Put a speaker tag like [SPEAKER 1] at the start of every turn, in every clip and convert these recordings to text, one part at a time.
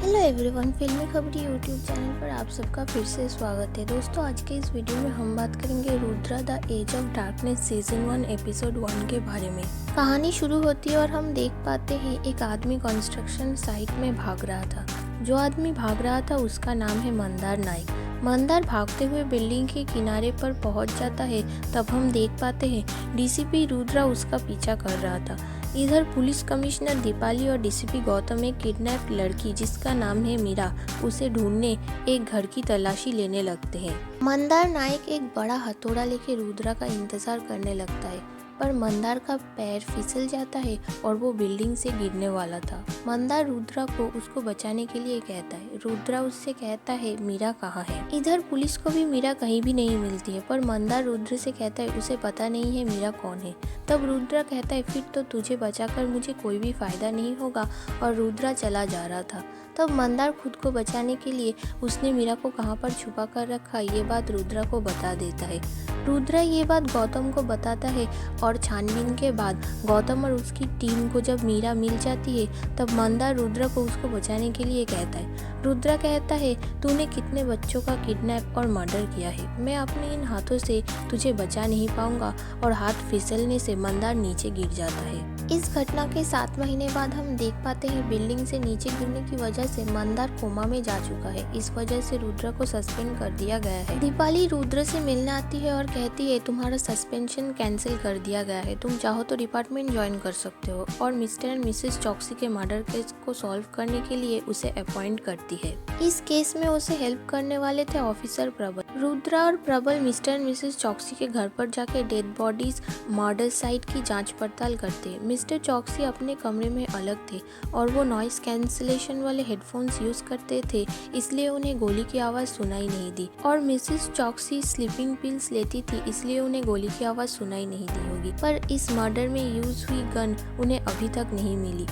[SPEAKER 1] Hello everyone, फिल्मी खबरी YouTube channel पर आप सबका फिर से स्वागत है। दोस्तों, आज के इस वीडियो में हम बात करेंगे Rudra the edge of darkness season 1 episode 1 के बारे में। कहानी शुरू होती है और हम देख पाते हैं एक आदमी कंस्ट्रक्शन साइट में भाग रहा था। जो आदमी भाग रहा था उसका नाम है मंदार नाइक। मंदार भागते हुए बिल्डिंग के किनारे पर पहुंच जाता है। तब हम देख पाते हैं डीसीपी रुद्रा उसका पीछा कर रहा था। इधर पुलिस कमिश्नर दीपाली और डीसीपी गौतम एक किडनैप लड़की जिसका नाम है मीरा उसे ढूंढने एक घर की तलाशी लेने लगते हैं। मंदार नाइक एक बड़ा हथौड़ा लेके रुद्रा का इंतजार करने लगता है, पर मंदार का पैर फिसल जाता है और वो बिल्डिंग से गिरने वाला था। मंदार रुद्रा को उसको बचाने के लिए कहता है। रुद्रा उससे कहता है मीरा कहाँ है। इधर पुलिस को भी मीरा कहीं भी नहीं मिलती है, पर मंदार रुद्र से कहता है उसे पता नहीं है मीरा कौन है। तब रुद्रा कहता है फिर तो तुझे बचाकर मुझे कोई भी फायदा नहीं होगा, और रुद्रा चला जा रहा था। तब मंदार खुद को बचाने के लिए उसने मीरा को कहाँ पर छुपा कर रखा ये बात रुद्रा को बता देता है। रुद्रा ये बात गौतम को बताता है और छानबीन के बाद गौतम और उसकी टीम को जब मीरा मिल जाती है तब मंदार रुद्रा को उसको बचाने के लिए कहता है। रुद्रा कहता है तूने कितने बच्चों का किडनैप और मर्डर किया है, मैं अपने इन हाथों से तुझे बचा नहीं पाऊंगा, और हाथ फिसलने से मंदार नीचे गिर जाता है। इस घटना के 7 महीने बाद हम देख पाते हैं बिल्डिंग से नीचे गिरने की वजह से मंदार कोमा में जा चुका है। इस वजह से रुद्रा को सस्पेंड कर दिया गया है। दीपाली रुद्र से मिलने आती है और कहती है तुम्हारा सस्पेंशन कैंसिल कर दिया गया है, तुम चाहो तो डिपार्टमेंट ज्वाइन कर सकते हो, और मिस्टर एंड मिसेस चौकसी के मर्डर केस को सॉल्व करने के लिए उसे अपॉइंट करती है। इस केस में उसे हेल्प करने वाले थे ऑफिसर प्रबल। रुद्रा और प्रबल मिस्टर एंड मिसेस चौकसी के घर पर जाके डेड बॉडीज मर्डर साइट की जांच पड़ताल करते। मिस्टर चौकसी अपने कमरे में अलग थे और वो नॉइस कैंसिलेशन वाले हेडफोन्स यूज करते थे, इसलिए उन्हें गोली की आवाज सुनाई नहीं दी, और मिसेस चौकसी स्लीपिंग पिल्स लेती थी इसलिए उन्हें गोली की आवाज सुनाई नहीं दी होगी। पर इस मर्डर में यूज हुई गन उन्हें अभी तक नहीं मिली।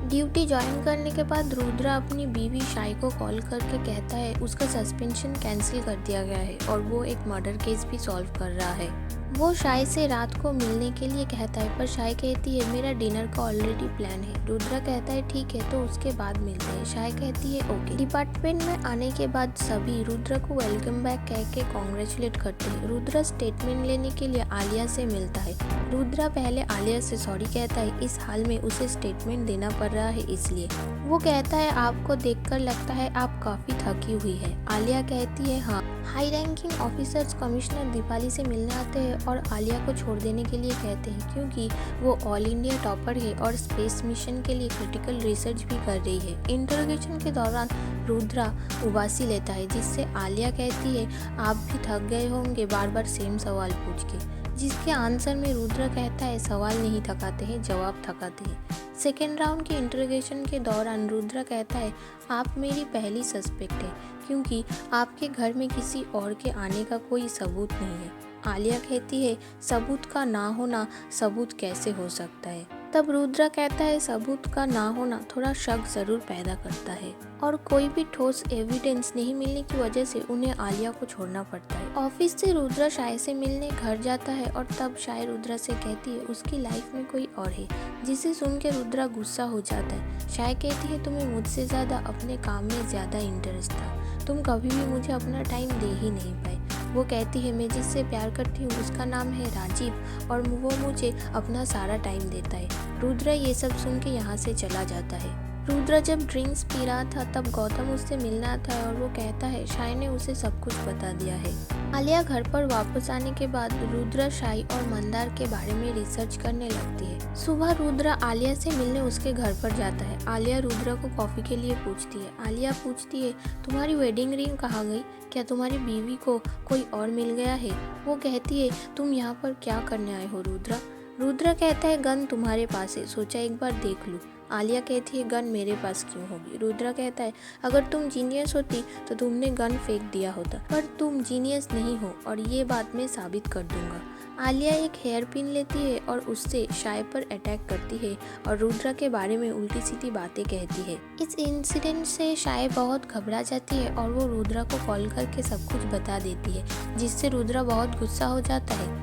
[SPEAKER 1] ड्यूटी ज्वाइन करने के बाद रुद्रा अपनी बीवी शाई को कॉल करके कहता है उसका सस्पेंशन कैंसिल कर दिया गया है और वो एक मर्डर केस भी सॉल्व कर रहा है। वो शाई से रात को मिलने के लिए कहता है, पर शाई कहती है मेरा डिनर का ऑलरेडी प्लान है। रुद्रा कहता है ठीक है, तो उसके बाद मिलते हैं। शाई कहती है ओके। डिपार्टमेंट में आने के बाद सभी रुद्रा को वेलकम बैक कह के कॉन्ग्रेचुलेट करते हैं। रुद्रा स्टेटमेंट लेने के लिए आलिया से मिलता है। रुद्रा पहले आलिया से सॉरी कहता है, इस हाल में उसे स्टेटमेंट देना पड़ रहा है इसलिए। वो कहता है आपको देखकर लगता है आप काफी थकी हुई है। आलिया कहती है हाँ। High ranking officers commissioner Deepali से मिलने आते हैं और आलिया को छोड़ देने के लिए कहते हैं क्योंकि वो ऑल इंडिया टॉपर है और स्पेस मिशन के लिए क्रिटिकल रिसर्च भी कर रही है। इंटरोगेशन के दौरान रुद्रा उबासी लेता है, जिससे आलिया कहती है आप भी थक गए होंगे बार बार सेम सवाल पूछ के, जिसके आंसर में रुद्रा कहता है सवाल नहीं थकाते हैं, जवाब थकाते हैं। सेकेंड राउंड के इंटरोगेशन के दौरान रुद्रा कहता है आप मेरी पहली सस्पेक्ट है क्योंकि आपके घर में किसी और के आने का कोई सबूत नहीं है। आलिया कहती है सबूत का ना होना सबूत कैसे हो सकता है। तब रुद्रा कहता है सबूत का ना होना थोड़ा शक जरूर पैदा करता है, और कोई भी ठोस एविडेंस नहीं मिलने की वजह से उन्हें आलिया को छोड़ना पड़ता है। ऑफिस से रुद्रा शाय से मिलने घर जाता है और तब शाय रुद्रा से कहती है उसकी लाइफ में कोई और है, जिसे सुन के रुद्रा गुस्सा हो जाता है। शाय कहती है तुम्हें मुझसे ज़्यादा अपने काम में ज़्यादा इंटरेस्ट था, तुम कभी भी मुझे अपना टाइम दे ही नहीं पाए। वो कहती है मैं जिससे प्यार करती हूँ उसका नाम है राजीव और वो मुझे अपना सारा टाइम देता है। रुद्रा ये सब सुन के यहाँ से चला जाता है। रुद्रा जब ड्रिंक्स पी रहा था तब गौतम उससे मिलने आता है और वो कहता है शाई ने उसे सब कुछ बता दिया है। आलिया घर पर वापस आने के बाद रुद्रा शाई और मंदार के बारे में रिसर्च करने लगती है। सुबह रुद्रा आलिया से मिलने उसके घर पर जाता है। आलिया रुद्रा को कॉफी के लिए पूछती है। आलिया पूछती है तुम्हारी वेडिंग रिंग कहाँ गई, क्या तुम्हारी बीवी को कोई और मिल गया है। वो कहती है तुम यहाँ पर क्या करने आए हो रुद्रा। रुद्रा कहता है गन तुम्हारे पास है, सोचा एक बार देख लूं। आलिया कहती है गन मेरे पास क्यों होगी। रुद्रा कहता है अगर तुम जीनियस होती तो तुमने गन फेंक दिया होता, पर तुम जीनियस नहीं हो और ये बात मैं साबित कर दूंगा। आलिया एक हेयर पिन लेती है और उससे शाय पर अटैक करती है और रुद्रा के बारे में उल्टी सीधी बातें कहती है। इस इंसिडेंट से शाय बहुत घबरा जाती है और वो रुद्रा को कॉल करके सब कुछ बता देती है, जिससे रुद्रा बहुत गुस्सा हो जाता है।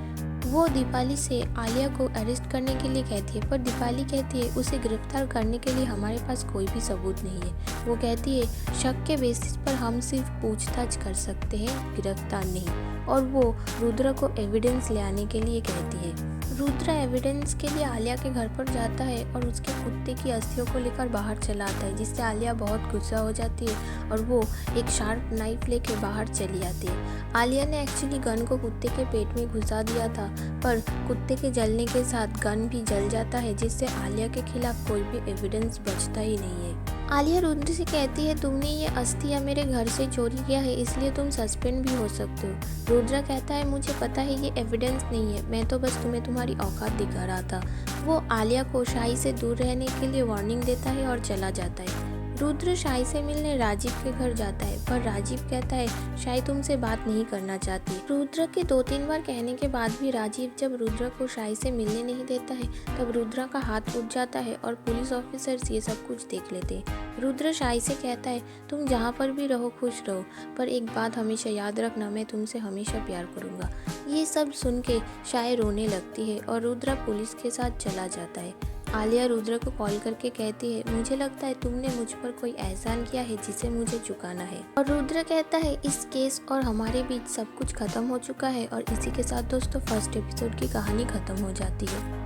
[SPEAKER 1] वो दीपाली से आलिया को अरेस्ट करने के लिए कहती है, पर दीपाली कहती है उसे गिरफ्तार करने के लिए हमारे पास कोई भी सबूत नहीं है। वो कहती है शक के बेसिस पर हम सिर्फ पूछताछ कर सकते हैं, गिरफ्तार नहीं। और वो रुद्र को एविडेंस ले आने के लिए कहती है। रुद्र एविडेंस के लिए आलिया के घर पर जाता है और उसके कुत्ते की अस्थियों को लेकर बाहर चला आता है, जिससे आलिया बहुत गुस्सा हो जाती है और वो एक शार्प नाइफ लेके बाहर चली आती है। आलिया ने एक्चुअली गन को कुत्ते के पेट में घुसा दिया था, पर कुत्ते के जलने के साथ गन भी जल जाता है, जिससे आलिया के खिलाफ कोई भी एविडेंस बचता ही नहीं है। आलिया रुद्र से कहती है तुमने ये अस्थियाँ मेरे घर से चोरी किया है, इसलिए तुम सस्पेंड भी हो सकते हो। रुद्र कहता है मुझे पता है ये एविडेंस नहीं है, मैं तो बस तुम्हें तुम्हारी औकात दिखा रहा था। वो आलिया को शाही से दूर रहने के लिए वार्निंग देता है और चला जाता है। रुद्र शाही से मिलने राजीव के घर जाता है, पर राजीव कहता है शाही तुमसे बात नहीं करना चाहती। रुद्र के 2-3 बार कहने के बाद भी राजीव जब रुद्र को शाही से मिलने नहीं देता है, तब रुद्र का हाथ उठ जाता है और पुलिस ऑफिसर्स ये सब कुछ देख लेते हैं। रुद्र शाही से कहता है तुम जहाँ पर भी रहो खुश रहो, पर एक बात हमेशा याद रखना, मैं तुमसे हमेशा प्यार करूँगा। ये सब सुन के शाही रोने लगती है और रुद्र पुलिस के साथ चला जाता है। आलिया रुद्र को कॉल करके कहती है मुझे लगता है तुमने मुझ पर कोई एहसान किया है जिसे मुझे चुकाना है। और रुद्र कहता है इस केस और हमारे बीच सब कुछ खत्म हो चुका है। और इसी के साथ दोस्तों फर्स्ट एपिसोड की कहानी खत्म हो जाती है।